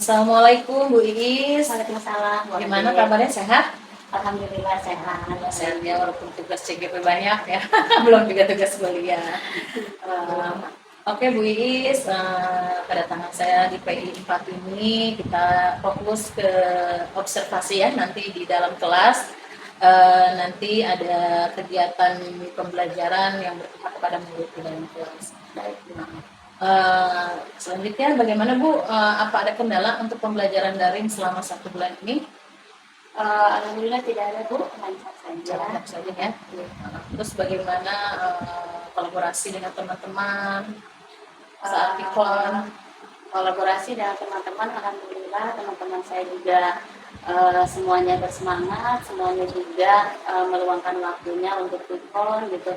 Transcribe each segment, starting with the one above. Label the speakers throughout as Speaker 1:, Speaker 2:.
Speaker 1: Assalamualaikum Bu Iis.
Speaker 2: Waalaikumsalam.
Speaker 1: Gimana kabarnya, sehat?
Speaker 2: Alhamdulillah sehat.
Speaker 1: Sehat ya, walaupun tugas CGP banyak ya. Belum juga tugas kuliah. Oke Bu Iis, kedatangan saya di PI 4 ini kita fokus ke observasi ya, nanti di dalam kelas. Nanti ada kegiatan pembelajaran yang berpihak kepada murid di dalam kelas. Baik, selanjutnya bagaimana Bu? Apa ada kendala untuk pembelajaran daring selama 1 bulan ini?
Speaker 2: Alhamdulillah tidak ada Bu, lancar saja.
Speaker 1: Lancar saja ya. Terus bagaimana kolaborasi dengan teman-teman saat ikon?
Speaker 2: Kolaborasi dengan teman-teman, alhamdulillah teman-teman saya juga semuanya bersemangat, semuanya juga meluangkan waktunya untuk ikon gitu,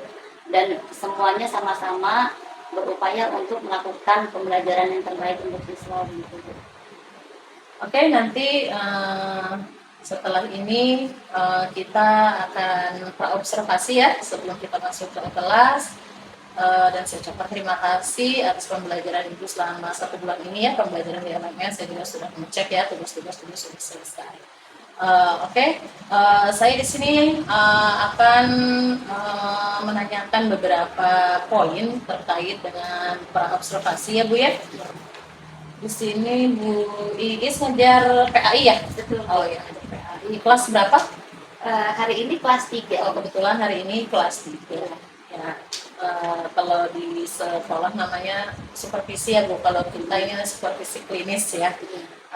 Speaker 2: dan semuanya sama-sama berupaya untuk melakukan pembelajaran yang terbaik untuk siswa gitu.
Speaker 1: Oke, nanti setelah ini kita akan praobservasi ya sebelum kita masuk ke kelas, dan saya ucapkan terima kasih atas pembelajaran Ibu selama 1 bulan ini ya, pembelajaran di LMS. Saya juga sudah mengecek ya tugas-tugas sudah selesai. Saya di sini akan menanyakan beberapa poin terkait dengan praobservasi ya Bu ya. Di sini Bu Iis ngajar PAI ya?
Speaker 2: Betul.
Speaker 1: Oh ya, ada PAI. Kelas berapa?
Speaker 2: Hari ini kelas 3.
Speaker 1: Oh, kebetulan hari ini kelas 3. Ya, kalau di sekolah namanya supervisi ya Bu, kalau kita ini supervisi klinis ya.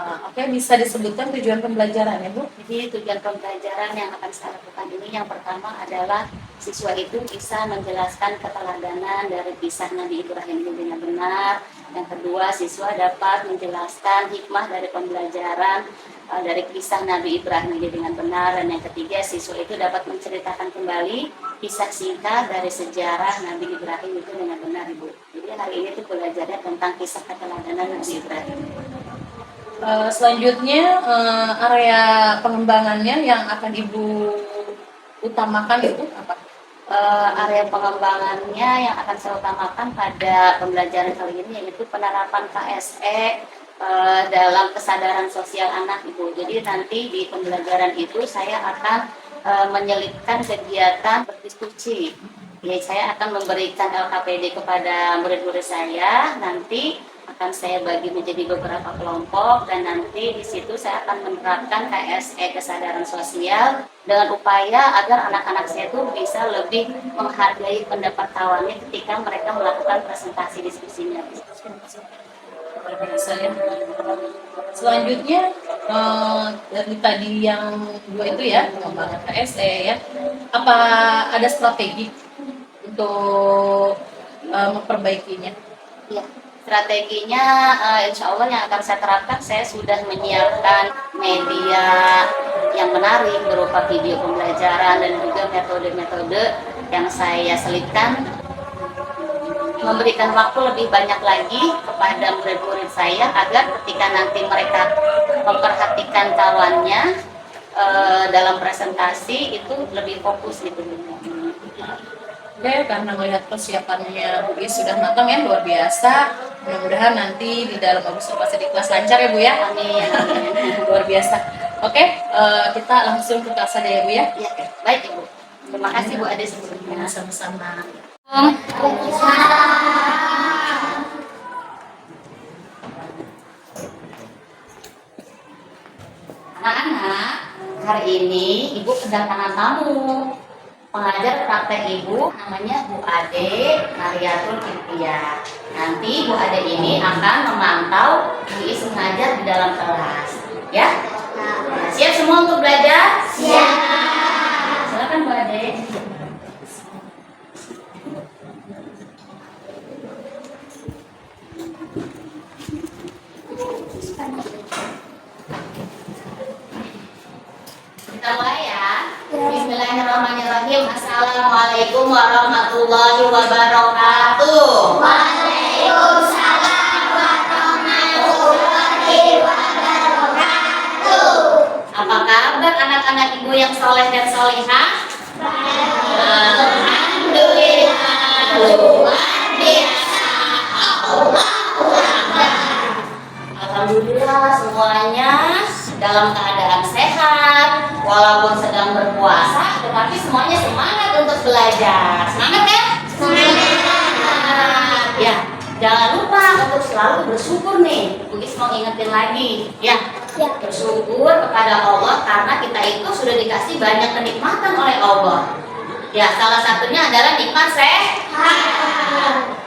Speaker 1: Oke, bisa disebutkan tujuan pembelajaran ya Bu?
Speaker 2: Jadi tujuan pembelajaran yang akan saya lakukan ini yang pertama adalah siswa itu bisa menjelaskan keteladanan dari kisah Nabi Ibrahim itu dengan benar. Yang kedua, siswa dapat menjelaskan hikmah dari pembelajaran dari kisah Nabi Ibrahim itu dengan benar. Dan yang ketiga, siswa itu dapat menceritakan kembali kisah singkat dari sejarah Nabi Ibrahim itu dengan benar Ibu. Jadi hari ini tuh belajarnya tentang kisah keteladanan Nabi Ibrahim.
Speaker 1: Selanjutnya area pengembangannya yang akan Ibu utamakan itu apa?
Speaker 2: Area pengembangannya yang akan saya utamakan pada pembelajaran kali ini yaitu penerapan KSE dalam kesadaran sosial anak Ibu. Jadi nanti di pembelajaran itu saya akan menyelipkan kegiatan berdiskusi. Ya, saya akan memberikan LKPD kepada murid-murid saya, nanti akan saya bagi menjadi beberapa kelompok, dan nanti di situ saya akan menerapkan KSE kesadaran sosial dengan upaya agar anak-anak saya itu bisa lebih menghargai pendapat kawannya ketika mereka melakukan presentasi diskusinya.
Speaker 1: Selanjutnya dari tadi yang 2 itu ya, pengembangan KSE ya, apa ada strategi untuk memperbaikinya?
Speaker 2: Ya, strateginya insya Allah yang akan saya terapkan, saya sudah menyiapkan media yang menarik berupa video pembelajaran dan juga metode-metode yang saya selipkan, memberikan waktu lebih banyak lagi kepada murid-murid saya agar ketika nanti mereka memperhatikan kawannya dalam presentasi itu lebih fokus gitu.
Speaker 1: Oke, karena melihat persiapannya Bu Iis sudah matang ya, luar biasa. Mudah-mudahan nanti di dalam observasi di kelas lancar ya Bu ya.
Speaker 2: Amin.
Speaker 1: Luar biasa. Oke, kita langsung ke kelas aja ya Bu ya.
Speaker 2: Ya, baik Ibu. Terima kasih Bu Ade sebelumnya.
Speaker 1: Sama-sama.
Speaker 2: Anak-anak, hari ini Ibu kedatangan tamu. Pengajar praktek Ibu namanya Bu Ade Mariatul Imtiaz. Nanti Bu Ade ini akan memantau Bu Iis mengajar di dalam kelas. Ya? Siap semua untuk belajar? Siap. Silakan Bu Ade. Kita mulai ya. Bismillahirrahmanirrahim. Assalamualaikum warahmatullahi wabarakatuh. Waalaikumsalam warahmatullahi wabarakatuh. Apa kabar anak-anak Ibu yang soleh dan solihah? Alhamdulillah. Luar biasa. Alhamdulillah semua belajar. Semangat ya? Semangat. Ya, jangan lupa untuk selalu bersyukur nih. Bugis mau ingetin lagi, ya. Bersyukur kepada Allah karena kita itu sudah dikasih banyak kenikmatan oleh Allah. Ya, salah satunya adalah nikmat sehat.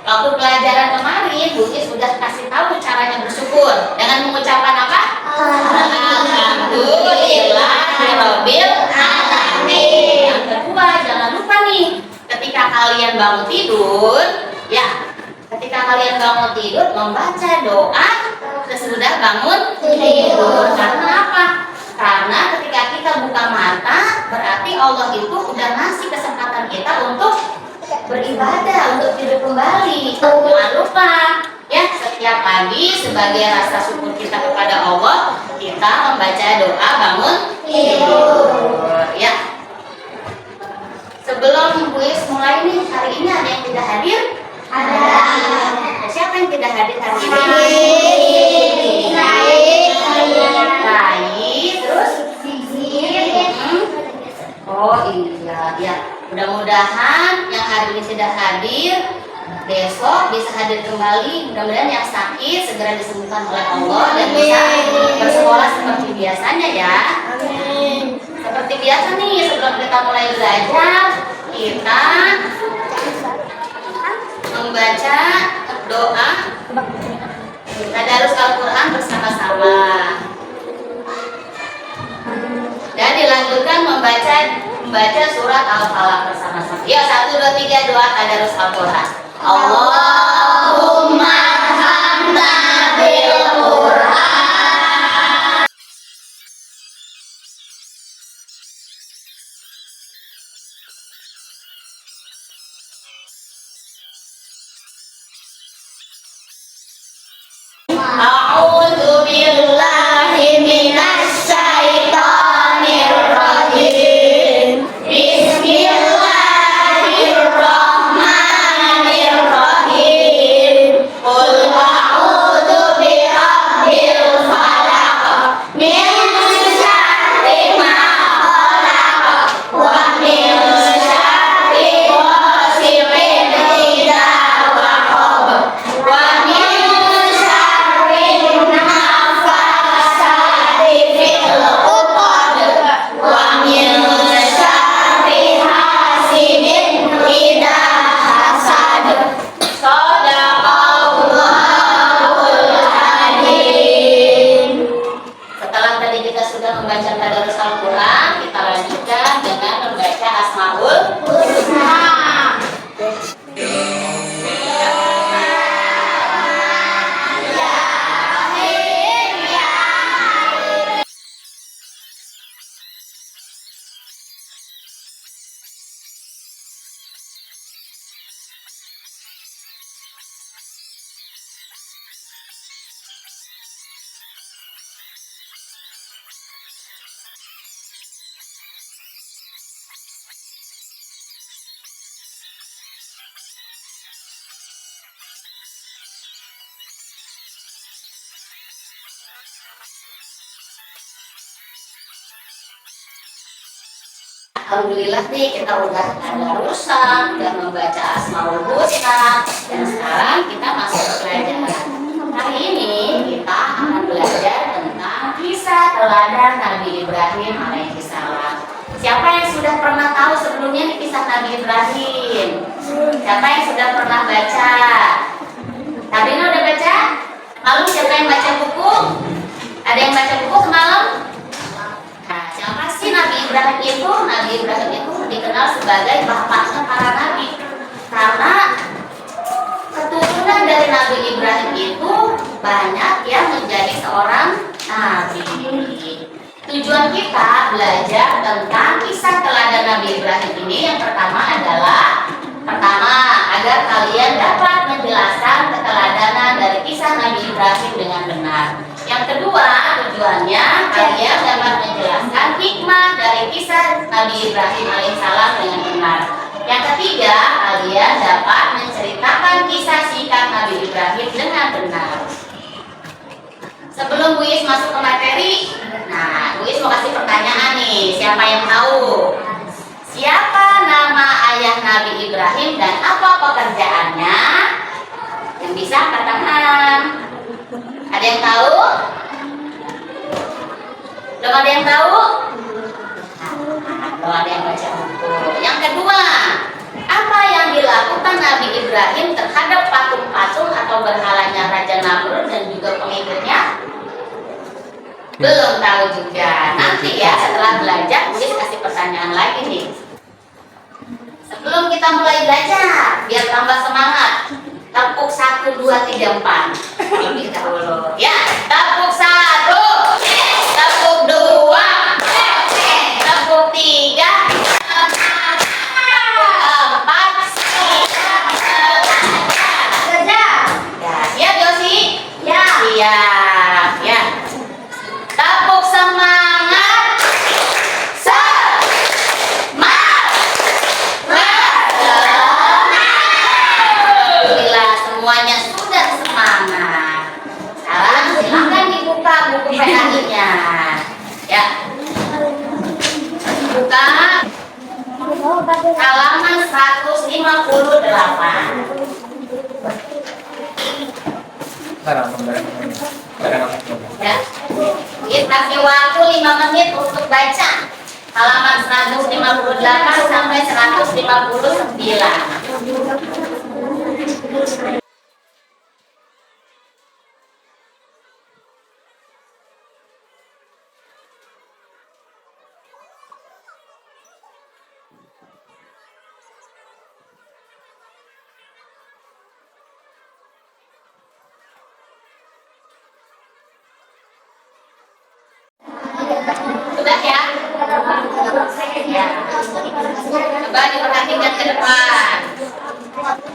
Speaker 2: Waktu pelajaran kemarin, Bugis sudah kasih tahu caranya bersyukur dengan mengucapkan apa? Alhamdulillahirabbil alamin. Yang kedua, jangan lupa nih, ketika kalian bangun tidur, ya, ketika kalian bangun tidur membaca doa sesudah bangun tidur. Karena apa? Karena ketika kita buka mata, berarti Allah itu udah ngasih kesempatan kita untuk beribadah, untuk tidur kembali. Jangan lupa, ya, setiap pagi sebagai rasa syukur kita kepada Allah, kita membaca doa bangun tidur. Ya. Sebelum kuis mulai nih, hari ini ada yang tidak hadir? Ada. Siapa yang tidak hadir hari ini? Baik, terus oh iya, ya. Mudah-mudahan yang hari ini tidak hadir besok bisa hadir kembali. Mudah-mudahan yang sakit segera disembuhkan oleh Allah dan bisa bersekolah seperti biasanya ya. Amin. Seperti biasa nih, sebelum kita mulai belajar, kita membaca doa tadarus Al-Quran bersama-sama. Dan dilanjutkan membaca surat Al-Falaq bersama-sama. Ya, 1, 2, 3 doa tadarus Al-Quran. Allahumma hamna bil Quran. A'udzu billahi minasy syaithanir rajim. Bismillahirrahmanirrahim. Qul a'udzu birabbil falaq min syarri ma khalaq wa min syarri ghasiqin idza waqab wa min membaca tadarus Al-Quran, kita lanjutkan dengan membaca Asmaul Husna. Alhamdulillah nih kita udah tadarusan, udah membaca Asmaul Husna, dan sekarang kita masuk ke pelajaran. Hari ini kita akan belajar tentang kisah teladan Nabi Ibrahim alaihissalam. Siapa yang sudah pernah tahu sebelumnya nih kisah Nabi Ibrahim? Siapa yang sudah pernah baca? Sabrina udah baca? Lalu siapa yang baca buku? Ada yang baca buku semalam? Nah, siapa sih Nabi Ibrahim itu? Nabi Ibrahim itu dikenal sebagai bapaknya para nabi. Karena keturunan dari Nabi Ibrahim itu banyak yang menjadi seorang nabi. Tujuan kita belajar tentang kisah teladan Nabi Ibrahim ini yang pertama adalah agar kalian dapat menjelaskan keteladanan dari kisah Nabi Ibrahim dengan benar. Yang kedua, tujuannya kalian dapat menjelaskan hikmah dari kisah Nabi Ibrahim alaihissalam dengan benar. Yang ketiga, kalian dapat menceritakan kisah singkat Nabi Ibrahim dengan benar. Sebelum Bu Is masuk ke materi, nah Bu Is mau kasih pertanyaan nih, siapa yang tahu? Siapa nama ayah Nabi Ibrahim dan apa pekerjaannya? Yang bisa katakan. Ada yang tahu? Belum ada yang tahu? Belum ada yang baca buku. Yang kedua, apa yang dilakukan Nabi Ibrahim terhadap patung-patung atau berhalanya Raja Namrud dan juga pengikutnya? Belum tahu juga. Nanti ya setelah belajar, Budi kasih pertanyaan lagi nih. Sebelum kita mulai belajar, biar tambah semangat. Tepuk 1, 2, 3, 4. Ini dahulu. Ya, tepuk 1, tepuk 2, tepuk 3, tepuk 4. Ya, siap Yosi? Ya. Siap. Ya. Tepuk semangat. Alhamdulillah, semuanya sudah semangat. Sekarang silakan dibuka buku PAI-nya. Ya. Buka halaman 158. Ya. Kita kasih waktu 5 menit untuk baca halaman 158 sampai 159. Sudah ya? Ya. Coba diperhatikan ke depan.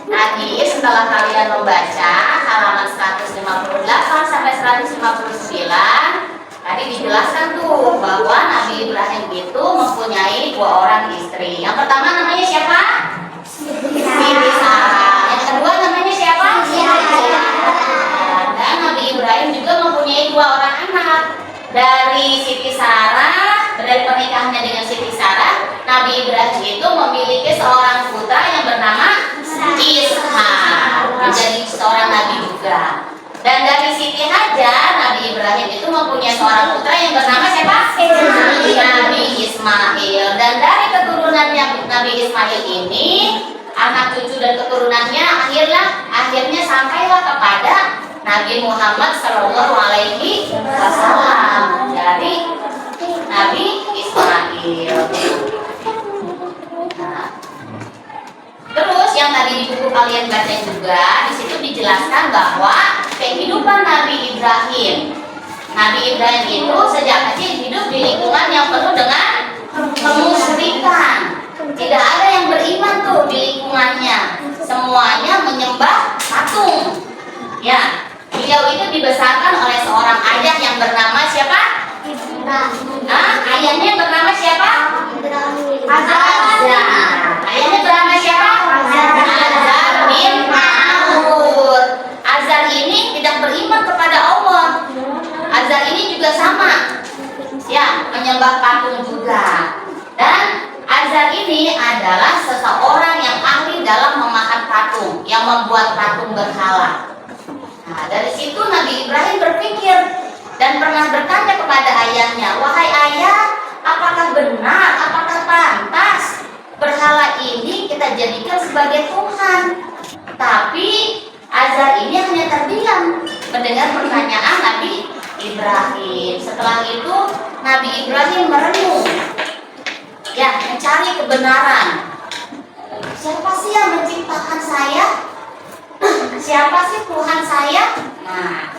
Speaker 2: Tadi setelah kalian membaca halaman 158 sampai 159, tadi dijelaskan tuh bahwa Nabi Ibrahim itu mempunyai 2 orang istri. Yang pertama namanya siapa? Siti Sarah. Yang kedua namanya siapa? Dan Nabi Ibrahim juga mempunyai 2 orang anak. Dari Siti Sarah, dari pernikahannya dengan Siti Sarah, Nabi Ibrahim itu memiliki seorang putra yang bernama Ishak, menjadi seorang nabi juga. Dan dari Siti Hajar, Nabi Ibrahim itu mempunyai seorang putra yang bernama siapa? Nabi Ismail. Dan dari keturunannya Nabi Ismail ini, anak cucu dan keturunannya akhirnya sampailah kepada Nabi Muhammad Shallallahu Alaihi Wasallam dari Nabi Ismail. Nah, terus yang tadi di buku kalian baca juga, di situ dijelaskan bahwa kehidupan Nabi Ibrahim. Nabi Ibrahim itu sejak kecil hidup di lingkungan yang penuh dengan kemusyrikan. Tidak ada yang beriman tuh di lingkungannya. Semuanya menyembah patung. Ya. Beliau itu dibesarkan oleh seorang ayah yang bernama siapa? Ayahnya bernama siapa? Azar. Ayahnya bernama siapa? Azar bin Maud. Azar ini tidak beriman kepada Allah. Azar ini juga sama, ya, menyembah patung juga. Dan Azar ini adalah seseorang yang ahli dalam memahat patung, yang membuat patung berhala. Nah, dari situ Nabi Ibrahim berpikir dan pernah bertanya kepada ayahnya, "Wahai ayah, apakah benar, apakah pantas berhala ini kita jadikan sebagai Tuhan?" Tapi Azar ini hanya terdiam mendengar pertanyaan Nabi Ibrahim. Setelah itu Nabi Ibrahim merenung, ya, mencari kebenaran. Siapa sih yang menciptakan saya? Siapa sih Tuhan saya? Nah,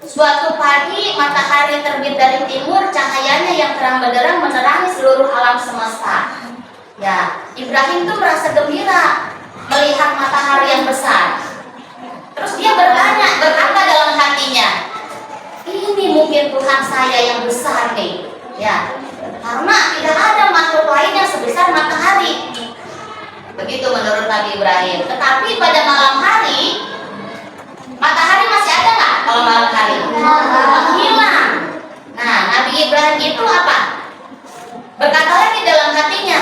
Speaker 2: suatu pagi matahari terbit dari timur, cahayanya yang terang benderang menerangi seluruh alam semesta. Ya, Ibrahim tuh merasa gembira melihat matahari yang besar. Terus dia berkata dalam hatinya, ini mungkin Tuhan saya yang besar nih. Ya, karena tidak ada makhluk lain yang sebesar matahari. Begitu menurut Nabi Ibrahim. Tetapi pada malam hari, matahari masih ada nggak kalau malam hari? Hilang. Nah, Nabi Ibrahim itu apa? Berkata lagi dalam hatinya,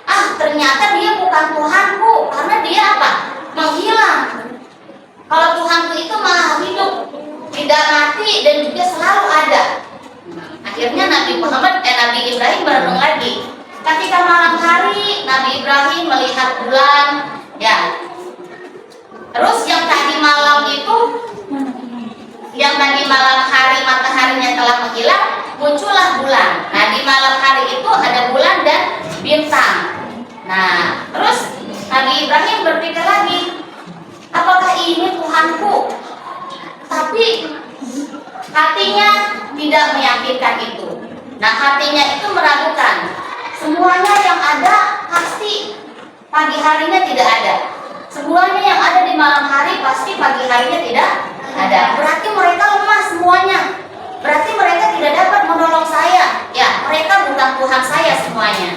Speaker 2: ah ternyata dia bukan Tuhanku, karena dia apa? Menghilang. Kalau Tuhanku itu malah hidup, tidak mati dan juga selalu ada. Akhirnya Nabi Ibrahim merenung lagi. Ketika malam hari Nabi Ibrahim melihat bulan, ya. Terus yang tadi malam itu, yang tadi malam hari mataharinya telah menghilang, muncullah bulan. Nah di malam hari itu ada bulan dan bintang. Nah terus Nabi Ibrahim berpikir lagi, apakah ini Tuhanku? Tapi hatinya tidak meyakinkan itu. Nah hatinya itu meragukan. Semuanya yang ada pasti pagi harinya tidak ada. Semuanya yang ada di malam hari pasti pagi harinya tidak ada. Berarti mereka lemah semuanya. Berarti mereka tidak dapat menolong saya. Ya, mereka bukan Tuhan saya semuanya.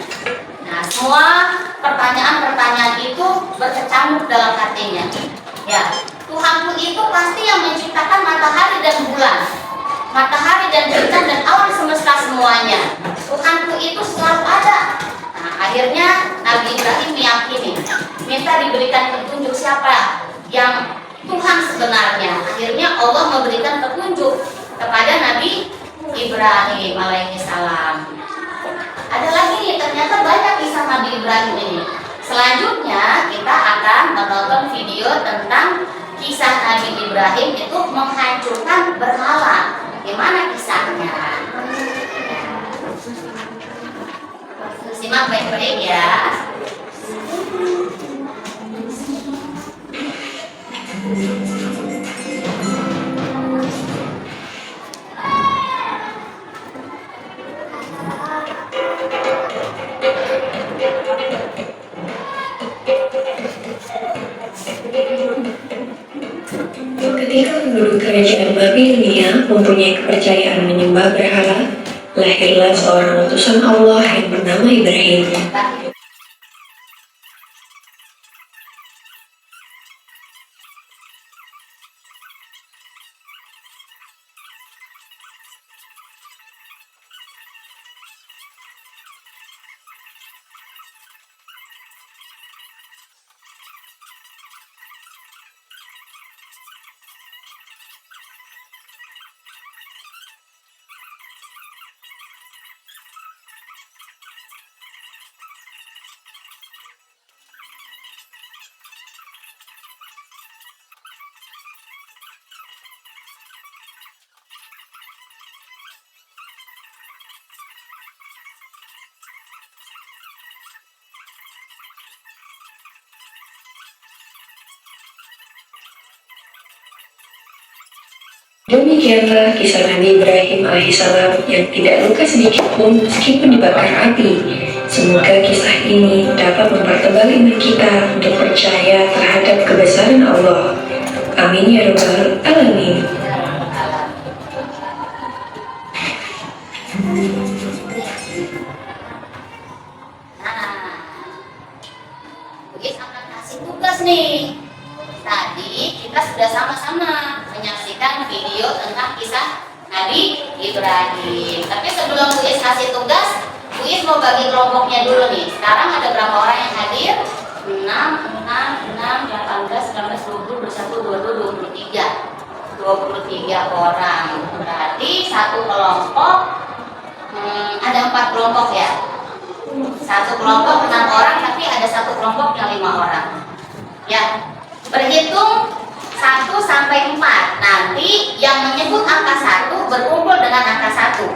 Speaker 2: Nah, semua pertanyaan-pertanyaan itu berkecamuk dalam hatinya. Ya, Tuhanku itu pasti yang menciptakan matahari dan bulan, matahari dan bintang dan alam semesta semuanya. Tuhanku itu selalu ada. Nah, akhirnya Nabi Ibrahim meyakini, minta diberikan petunjuk siapa yang Tuhan sebenarnya. Akhirnya Allah memberikan petunjuk kepada Nabi Ibrahim alaihissalam. Ada lagi nih, ternyata banyak kisah Nabi Ibrahim ini. Selanjutnya kita akan menonton video tentang kisah Nabi Ibrahim itu menghancurkan berhala. Gimana kisahnya? Simak baik-baik ya.
Speaker 3: Ketika penduduk kerajaan Babilonia mempunyai kepercayaan menyembah berhala, lahirlah seorang utusan Allah yang bernama Ibrahim. Demikianlah kisah Nabi Ibrahim alaihissalam yang tidak luka sedikit pun meskipun dibakar api. Semoga kisah ini dapat mempertebal iman kita untuk percaya terhadap kebesaran Allah. Amin ya rabbal alamin.
Speaker 2: Bugis akan kasih tugas nih. Tadi kita sudah sama-sama menyaksikan video tentang kisah Nabi Ibrahim. Tapi sebelum Bugis kasih tugas, Bugis mau bagi kelompoknya dulu nih. Sekarang ada berapa orang yang hadir? 6, 18, 19, 20, 21, 22, 23 orang. Berarti satu kelompok ada 4 kelompok ya. Satu kelompok 6 orang, tapi ada satu kelompok yang 5 orang. Ya, berhitung 1 sampai 4. Nanti yang menyebut angka 1 berkumpul dengan angka 1.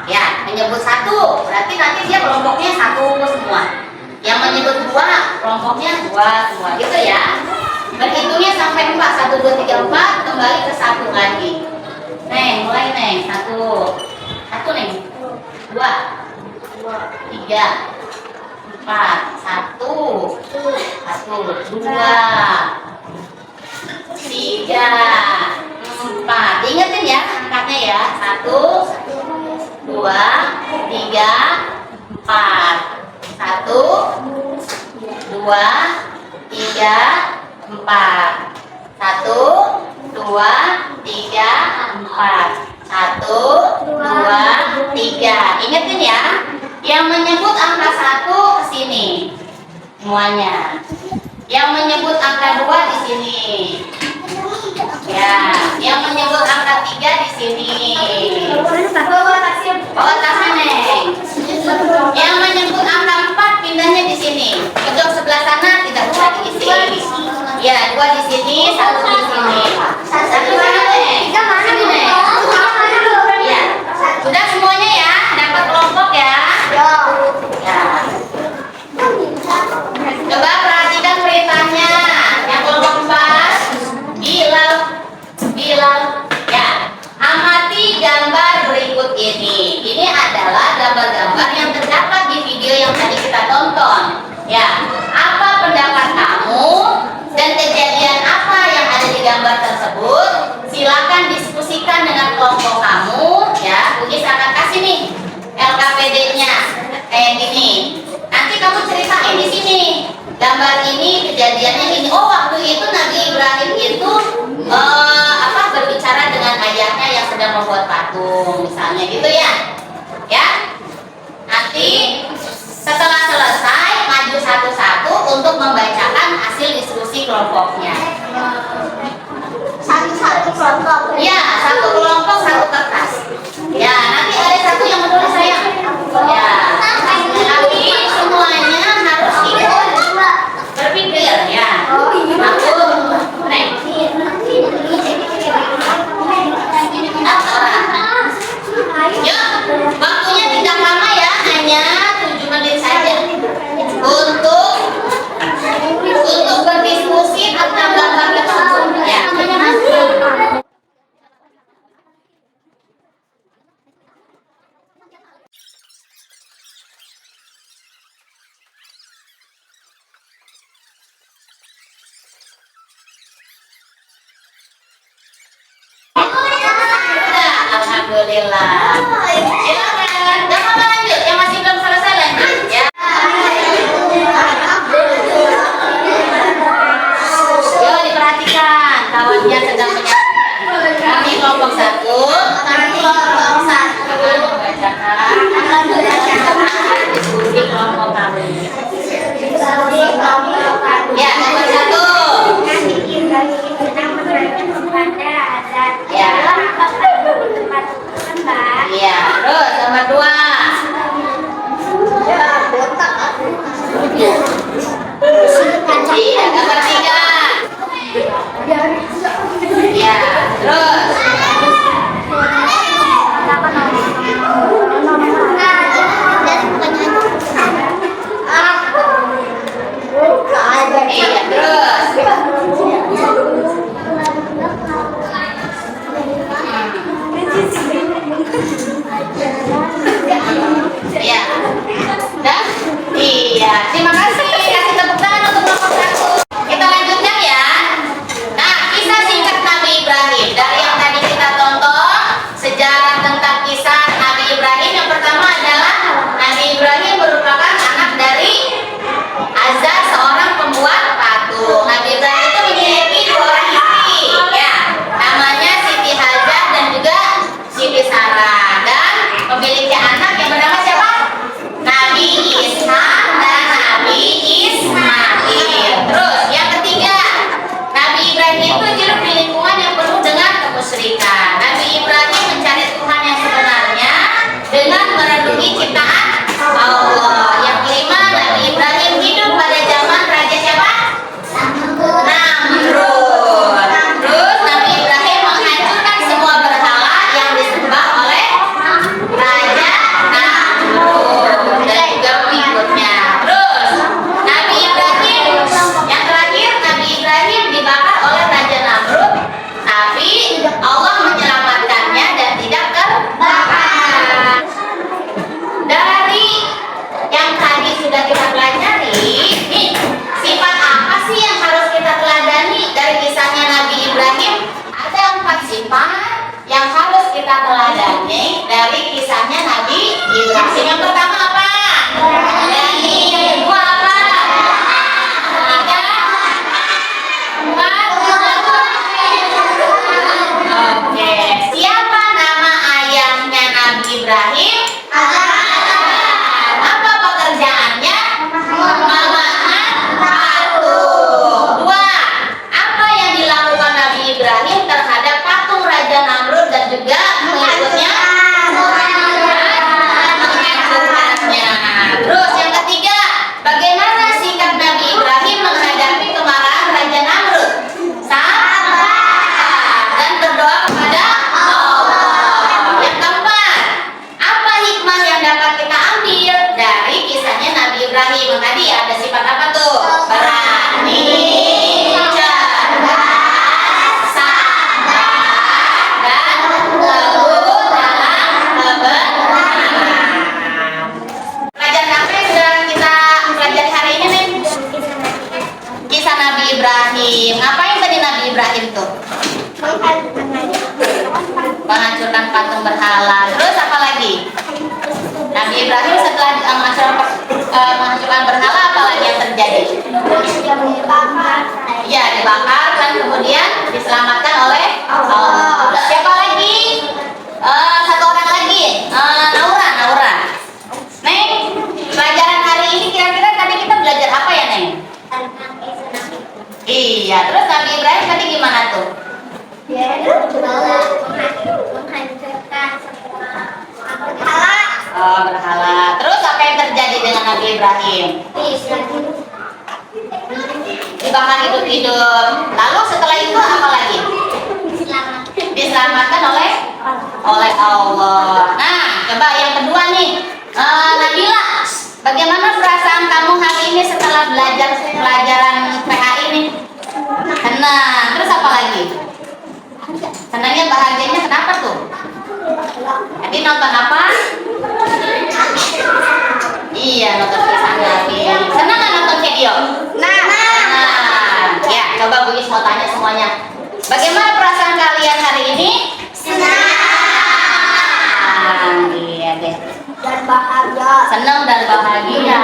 Speaker 2: Ya, menyebut 1 berarti nanti dia kelompoknya 1 semua. Yang menyebut 2 kelompoknya 2 semua, gitu ya. Berhitungnya sampai 4, 1, 2, 3, 4, kembali ke 1 lagi. Neng, mulai Neng, 1 Neng, 2, 3, 4, 1, 2, 3, 4. Ingetin ya angkanya ya. 1, 2, 3, 4. 1, 2, 3, 4. 1, 2, 3, 4. 1, 2, 3. Ingetin ya. Yang menyebut angka 1 ke sini semuanya. Yang menyebut angka 2 di sini. Ya, yang menyebut angka 3 di sini. Bawa tasnya, Neng. Yang menyebut angka 4 pindahnya di sini. Kedok sebelah sana tidak usah diisi. Ya, 2 di sini, 1 di sini. 1 mana, Neng? Sini, Neng. Ya. Sudah semuanya ya, dapat kelompok ya. Ya. Coba perhatikan perintahnya. Yang kelompok 4. Bilal. Ya. Amati gambar berikut ini. Ini adalah gambar-gambar yang terdapat di video yang tadi kita tonton. Ya. Apa pendapat kamu dan kejadian apa yang ada di gambar tersebut? Silakan diskusikan dengan kelompok kamu. Ya. Bugis akan kasih nih LKPD-nya kayak gini. Nanti kamu ceritain di sini. Gambar ini kejadiannya ini. Oh, waktu itu Nabi Ibrahim itu berbicara dengan ayahnya yang sedang membuat patung, misalnya gitu ya. Ya. Nanti setelah selesai maju satu-satu untuk membacakan hasil diskusi kelompoknya. Satu kelompok. Ya, satu kelompok satu kertas. Ya, nanti ada satu yang menulis sayang. Ya. Tapi semuanya harus ikut berpikir ya. Aku waktunya tidak lama ya, hanya 7 menit saja untuk berdiskusi tentang gambar tersebut ya. Alhamdulillah. Silakan. Gak apa-apa lanjut. Yang masih belum selesai lanjut ya. Yuk diperhatikan. Kawannya sedang menyampaikan. Kami kelompok 1. Bacakan. Diskusi kelompok kami. Ya, nomor 1. Ya. Iya, terus nomor 2. Iya, nomor 3. Iya, terus. Iya, terus. Ya, dah. Iya, terima kasih. Kasih tepuk tangan untuk kelompok 1. Kita lanjutkan ya. Nah, kisah singkat Nabi Ibrahim dari yang tadi kita tonton, sejarah tentang kisah Nabi Ibrahim. Yang pertama adalah Nabi Ibrahim merupakan anak dari Azar, seorang pembuat patung. Nabi Ibrahim itu memiliki 2 orang istri, ya, namanya Siti Hajar dan juga Siti Sarah, dan memiliki anak yang bernama siapa? Nabi Ishak dan Nabi Ismail. Terus yang ketiga, Nabi Ibrahim itu hidup di lingkungan yang penuh dengan kemusyrikan. Nabi Ibrahim mencari Tuhan yang sebenarnya dengan merenungi ciptaan Allah. Yang kelima, Nabi Ibrahim hidup pada zaman Raja siapa? Namrud. Terus Nabi Ibrahim menghancurkan semua berhala yang disembah oleh Raja Namrud dan juga pengikutnya. Terus Nabi Ibrahim, yang terakhir, Nabi Ibrahim dibakar oleh Raja Namrud, tapi Allah menyelamatkannya dan tidak terbakar. Dari yang tadi sudah kita pelajari, nih, sifat apa sih yang harus kita teladani dari kisahnya Nabi Ibrahim? Ada 4 sifat yang harus kita teladani dari kisahnya Nabi Ibrahim. Yang pertama apa? Berani. Yang kedua apa? Ada 4. Oke. Siapa nama ayahnya Nabi Ibrahim? Azar. Ibrahim. Ngapain tadi Nabi Ibrahim tuh? Menghancurkan patung berhala. Terus apa lagi? Nabi Ibrahim setelah menghancurkan berhala, apa lagi yang terjadi? Ya, dibakar dan kemudian diselamatkan oleh Allah. Siapa lagi? Satu orang lagi. Naura. Neng, pelajaran hari ini kira-kira tadi kita belajar apa ya, Neng? Iya, terus Nabi Ibrahim tadi gimana tuh? Oh, berhala. Terus apa yang terjadi dengan Nabi Ibrahim? Dibakar hidup-hidup. Lalu setelah itu apa lagi? Diselamatkan oleh Allah. Nah, coba yang kedua nih, Nabila, bagaimana perasaan kamu hari ini setelah belajar pelajaran PA ini? Senang. Terus apa lagi? Senangnya, bahagianya kenapa tuh? Tadi nonton apa? Iya, nonton kisah Nabi. Senang nggak nonton video? Nah, ya, coba Bu Is mau tanya semuanya. Bagaimana perasaan kalian hari ini? Senang. Iya deh.
Speaker 4: Dan bahagia.
Speaker 2: Senang dan bahagia.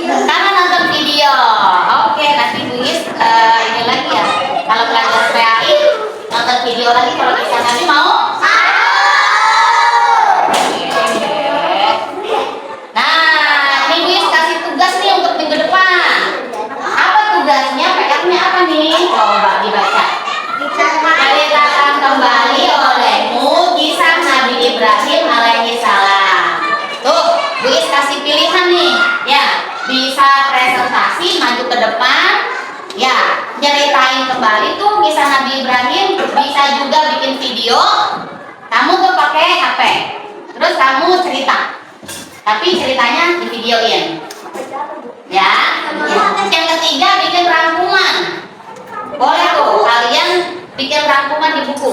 Speaker 2: Karena nonton video. Oke, nanti Bu Is ini lagi ya. Kalau belajar PAI, nonton video lagi kalau kisah Nabi mau? Nah, ini Bu Is kasih tugas nih untuk minggu depan. Apa tugasnya? PR-nya apa nih? Coba dibaca. Ceritakan kembali olehmu kisah Nabi Ibrahim alaihi salam. Tuh, Bu Is kasih pilihan nih. Ya, bisa presentasi maju ke depan. Ya, ceritain kembali tuh kisah Nabi Ibrahim. Bisa juga bikin video. Kamu tuh pakai HP. Terus kamu cerita. Tapi ceritanya di videoin. Ya. Yang ketiga bikin rangkuman. Boleh tuh kalian bikin rangkuman di buku.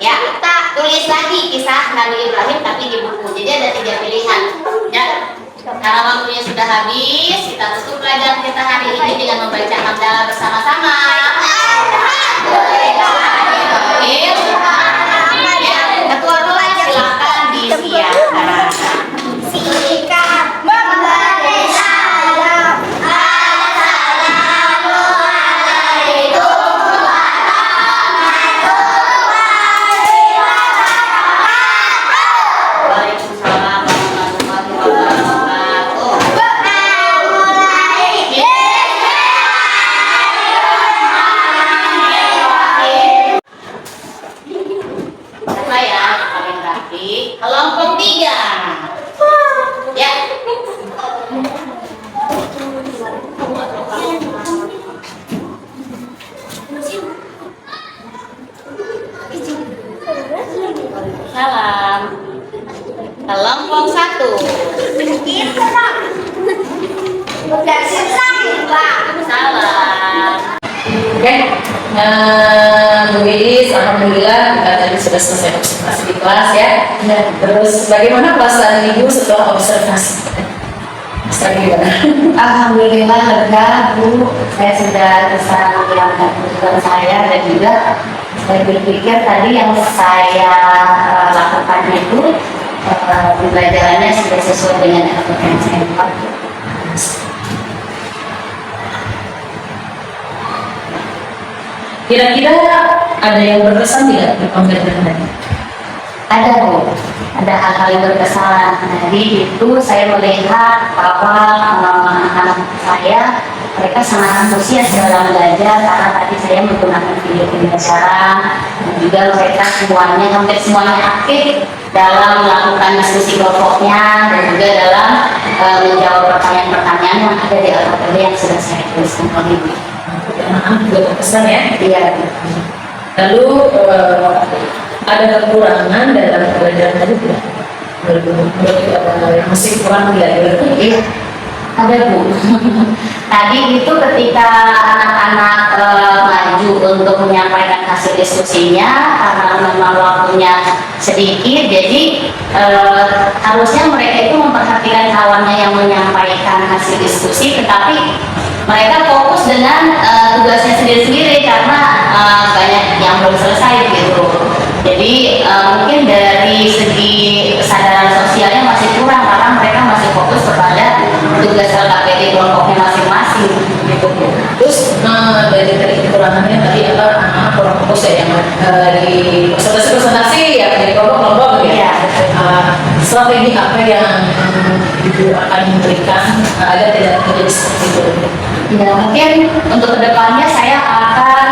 Speaker 2: Ya, kita tulis lagi kisah Nabi Ibrahim tapi di buku. Jadi ada 3 pilihan. Ya. Karena waktunya sudah habis, kita tutup pelajaran kita hari ini dengan membaca hamdalah bersama-sama. Ya, ketua kelas silakan disiapkan.
Speaker 4: Sikat memberi salam. Assalamualaikum
Speaker 2: Waalaikumsalam warahmatullahi wabarakatuh. Apa ya yang paling rapi? Kelompok 3. Ya. Salam. Kelompok 1.
Speaker 4: Bukan susah, Pak.
Speaker 2: Salam.
Speaker 1: Oke, Bu Is, alhamdulillah kita tadi sudah selesai observasi di kelas ya. Terus bagaimana perasaan Ibu setelah observasi? Setelah gimana?
Speaker 5: Alhamdulillah lega Bu, saya sudah bisa menghilangkan tujuan saya dan juga saya berpikir tadi yang saya lakukan itu pembelajarannya sudah sesuai dengan yang saya buat.
Speaker 1: Kira-kira ada yang berkesan tidak di pembelajaran tadi?
Speaker 5: Ada Bu, ada hal-hal yang berkesan. Jadi itu saya melihat bahwa anak-anak saya mereka sangat antusias dalam belajar karena tadi saya menggunakan video pembelajaran dan juga mereka semuanya hampir semuanya aktif dalam melakukan diskusi kelompoknya dan juga dalam menjawab pertanyaan-pertanyaan yang ada di LKPD yang sudah saya tuliskan tadi.
Speaker 1: Anak-anak juga berkesan ya.
Speaker 5: Iya.
Speaker 1: Lalu ada kekurangan dalam pembelajaran tadi tidak? Ada yang masih kurang tidak?
Speaker 5: Iya, ada Bu. Tadi itu ketika anak-anak maju untuk menyampaikan hasil diskusinya, karena memang waktunya sedikit, jadi harusnya mereka itu memperhatikan kawannya yang menyampaikan hasil diskusi, tetapi mereka fokus dengan tugasnya sendiri-sendiri karena banyak yang belum selesai gitu. Jadi mungkin dari segi kesadaran sosialnya masih kurang karena mereka masih fokus kepada tugas LKPD kelompoknya masing-masing gitu.
Speaker 1: Terus dari kekurangannya tadi apa anak kurang fokus ya yang di presentasi ya dari kelompok-kelompok gitu.
Speaker 5: Iya.
Speaker 1: Strategi apa yang Ibu akan memberikan agar tidak terjadi seperti itu?
Speaker 5: Ya mungkin untuk kedepannya saya akan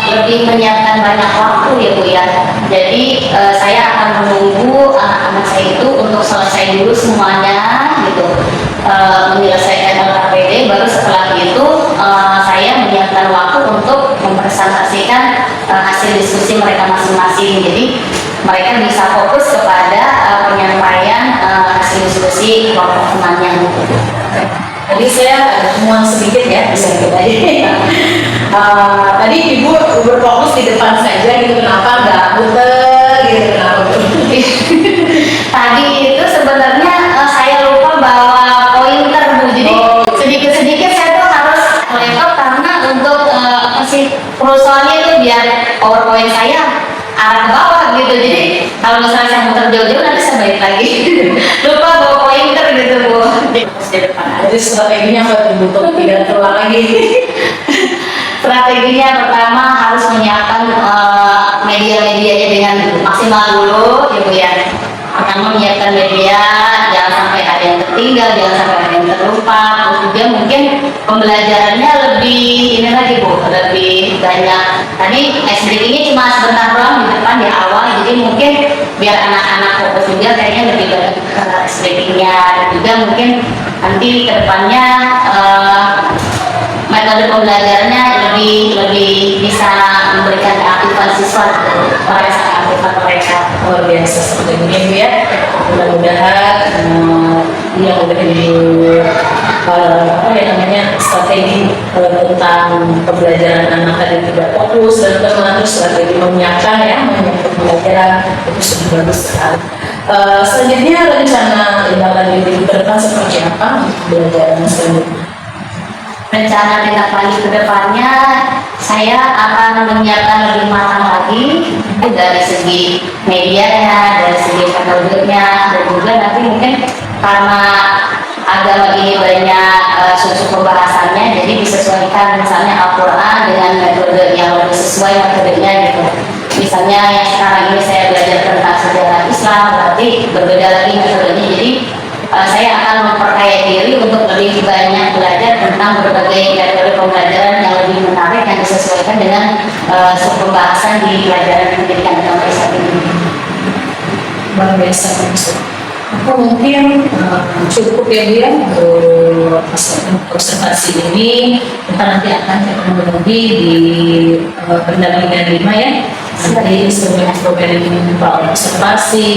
Speaker 5: lebih menyiapkan banyak waktu ya Bu ya. Jadi saya akan menunggu anak-anak saya itu untuk selesai dulu semuanya gitu, menyelesaikan LKPD, baru setelah itu saya menyiapkan waktu untuk mempresentasikan hasil diskusi mereka masing-masing. Jadi mereka bisa fokus kepada penyampaian hasil diskusi kelompok temannya gitu.
Speaker 1: Tadi saya cuma sedikit ya, bisa kita tadi Ibu berfokus di depan saja gitu, kenapa nggak muter gitu, kenapa
Speaker 5: Tadi itu sebenarnya saya lupa bawa pointer Bu, jadi sedikit-sedikit saya tuh harus laptop karena untuk si perusahaannya itu biar PowerPoint saya arah ke bawah gitu, jadi kalau misalnya saya muter jauh-jauh nanti saya balik lagi lupa bawa pointer gitu Bu.
Speaker 1: di depan? Jadi strateginya apa untuk tidak terulang lagi?
Speaker 5: Strateginya pertama harus menyiapkan media-medianya dengan maksimal dulu ya Bu ya. Pertama menyiapkan media, jangan sampai ada yang tertinggal, jangan sampai ada yang terlupa. Terus juga mungkin pembelajarannya lebih ini lagi Bu, lebih banyak. Tadi SBK-nya cuma sebentar doang di depan di awal, jadi mungkin biar anak-anak fokus juga kayaknya lebih banyak ke SBK-nya. Dan juga mungkin nanti ke depannya metode pembelajarannya lebih bisa memberikan keaktifan siswa, merasa keaktifan mereka.
Speaker 1: Luar biasa seperti ini Bu ya. Mudah-mudahan yang udah di apa ya namanya strategi tentang pembelajaran anak tadi tidak fokus dan terus strategi menyiapkan ya menyiapkan pembelajaran itu sudah bagus sekali. Selanjutnya rencana tindak lanjut ke depan seperti apa untuk pembelajaran selanjutnya?
Speaker 5: Rencana tindak lanjut ke depannya saya akan menyiapkan lebih matang lagi dari segi medianya, dari segi metodenya, dan juga nanti mungkin karena agama ini banyak sub-sub pembahasannya, jadi disesuaikan misalnya Al-Quran dengan metode yang lebih sesuai metodenya gitu. Misalnya yang sekarang ini saya belajar tentang sejarah Islam, berarti berbeda lagi metodenya. Jadi saya akan memperkaya diri untuk lebih banyak belajar tentang berbagai metode pembelajaran yang lebih menarik yang disesuaikan dengan pembahasan di pelajaran pendidikan agama Islam ini.
Speaker 1: Luar biasa Bagus. Aku mungkin cukup ya Bu ya untuk presentasi ini. Kita nanti akan ketemu lagi di pendampingan 5 ya. Nanti instrumen observasi,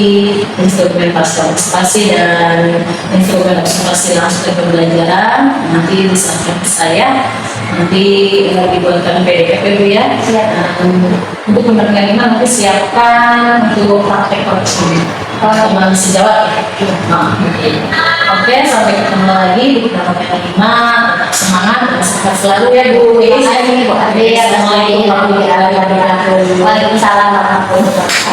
Speaker 1: instrumen pasca observasi, dan instrumen observasi langsung ke pembelajaran. Nanti disampaikan ke saya. Nanti dibuatkan PDF Bu ya. Untuk pendampingan 5 nanti siapkan untuk praktek koreksi. Teman sejawat ya. Oke, sampai ketemu lagi di pendampingan 5. Semangat dan sehat selalu ya Bu.
Speaker 5: Terima kasih Bu Ade. Assalamualaikum warahmatullahi wabarakatuh. Waalaikumsalam warahmatullahi wabarakatuh.